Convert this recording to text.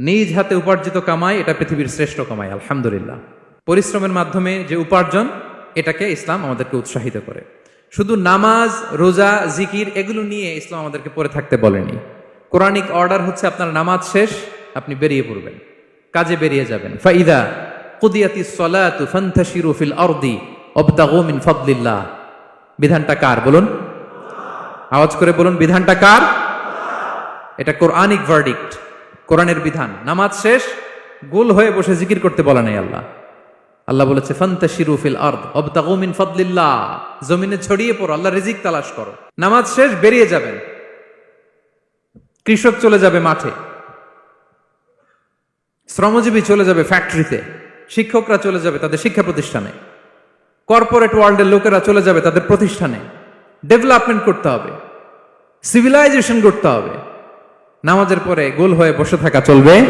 নিজ হাতে উপার্জিত কামাই এটা পৃথিবীর শ্রেষ্ঠ কামাই, আলহামদুলিল্লাহ। পরিশ্রমের মাধ্যমে যে উপার্জন, এটাকে ইসলাম আমাদেরকে উৎসাহিত করে। শুধু নামাজ, রোজা, জিকির এগুলো নিয়ে ইসলাম আমাদেরকে পড়ে থাকতে বলেনি। কোরআনিক অর্ডার হচ্ছে আপনার নামাজ শেষ, আপনি বেরিয়ে পড়বেন, কাজে বেরিয়ে যাবেন। ফাইদা কুদিয়াতিস সালাতু ফান্তাশিরু ফিল আরদি ওয়াবতাগু মিন ফাদলিল্লাহ। বিধানটা কার বলুন? আওয়াজ করে বলুন, বিধানটা কার? এটা কোরআনিক ভার্ডিক্ট, কোরআনের বিধান। নামাজ শেষ, গোল হয়ে বসে জিকির করতে বলা নাই আল্লাহ। আল্লাহ বলেছে ফান্তাশিরু ফিল আরদ ওয়াবতাগু মিন ফাদলিল্লাহ, জমিনে ছড়িয়ে পড়ো, আল্লাহ রিজিক তালাশ করো। নামাজ শেষ, বেরিয়ে যাবেন। কৃষক চলে যাবে মাঠে, শ্রমজীবী চলে যাবে ফ্যাক্টরিতে, শিক্ষকরা চলে যাবে তাদের শিক্ষা প্রতিষ্ঠানে, কর্পোরেট ওয়ার্ল্ডের লোকেরা চলে যাবে তাদের প্রতিষ্ঠানে। ডেভেলপমেন্ট করতে হবে, সিভিলাইজেশন করতে হবে। নামাজের পরে গোল হয়ে বসে থাকা চলবে